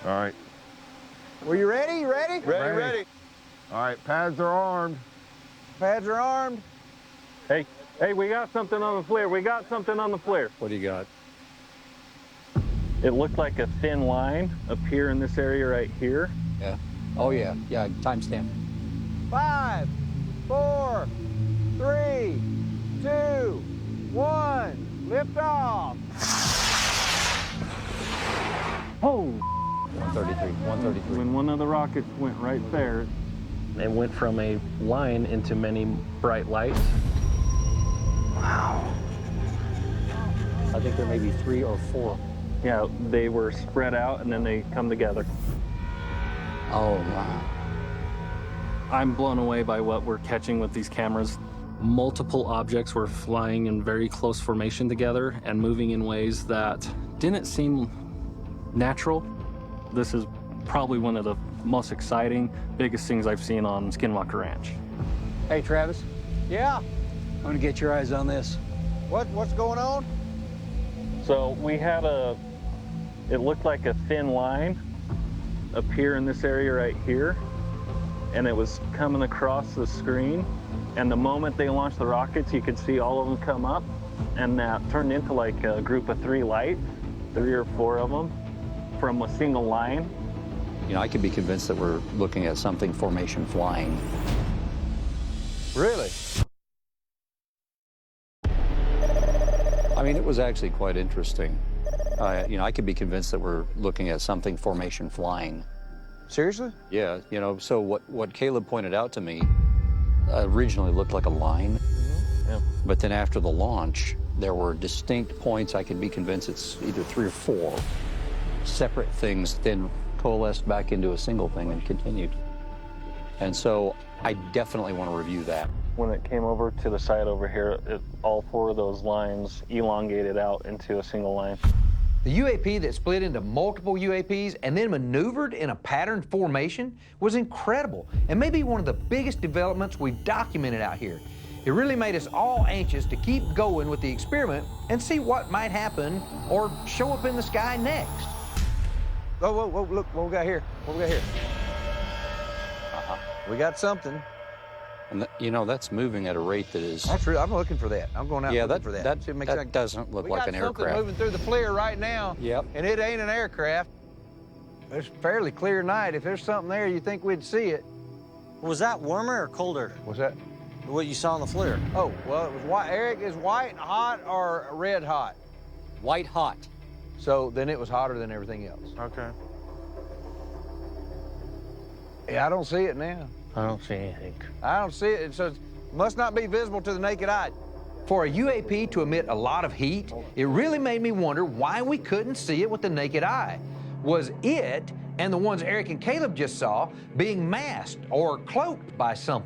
All right. Were you ready? You ready? Ready. All right, pads are armed. Pads are armed. Hey, we got something on the Flir. We got something on the Flir. What do you got? It looked like a thin line appear in this area right here. Yeah. Oh, yeah. Yeah, timestamp. 5, 4, 3, 2, 1. Lift off. Oh! 133, 133. When one of the rockets went right there, it went from a line into many bright lights. Wow. I think there may be 3 or 4. yeah, they were spread out and then they come together. Oh, wow. I'm blown away by what we're catching with these cameras. Multiple objects were flying in very close formation together and moving in ways that didn't seem natural. This is probably one of the most exciting, biggest things I've seen on Skinwalker Ranch. Hey, Travis, Yeah. I want to get your eyes on this. What's going on? So we had it looked like a thin line appear in this area right here, and it was coming across the screen. And the moment they launched the rockets, you could see all of them come up, and that turned into like a group of 3 lights, 3 or 4 of them, from a single line. You know, I could be convinced that we're looking at something formation flying. Really? I mean, it was actually quite interesting. You know, I could be convinced that we're looking at something formation flying. Seriously? Yeah, you know, so what Kaleb pointed out to me originally looked like a line. Yeah. But then after the launch, there were distinct points. I could be convinced it's either 3 or 4 separate things, then coalesced back into a single thing and continued. And so I definitely want to review that. When it came over to the side over here, all 4 of those lines elongated out into a single line. The UAP that split into multiple UAPs and then maneuvered in a patterned formation was incredible and maybe one of the biggest developments we've documented out here. It really made us all anxious to keep going with the experiment and see what might happen or show up in the sky next. Whoa, look what we got here. What we got here? We got something. And you know, that's moving at a rate that is... That's real. I'm looking for that. I'm going out looking for that. That doesn't look like an We got something aircraft. moving through the Flir right now. Yep. And it ain't an aircraft. It's fairly clear night. If there's something there, you think we'd see it. Was that warmer or colder? What's that? What you saw on the Flir? Oh, well, it was white. Eric, is white hot or red hot? White hot. So then it was hotter than everything else. Okay. Yeah, I don't see it now. I don't see anything. I don't see it. So it must not be visible to the naked eye. For a UAP to emit a lot of heat, it really made me wonder why we couldn't see it with the naked eye. Was it, and the ones Eric and Kaleb just saw, being masked or cloaked by something?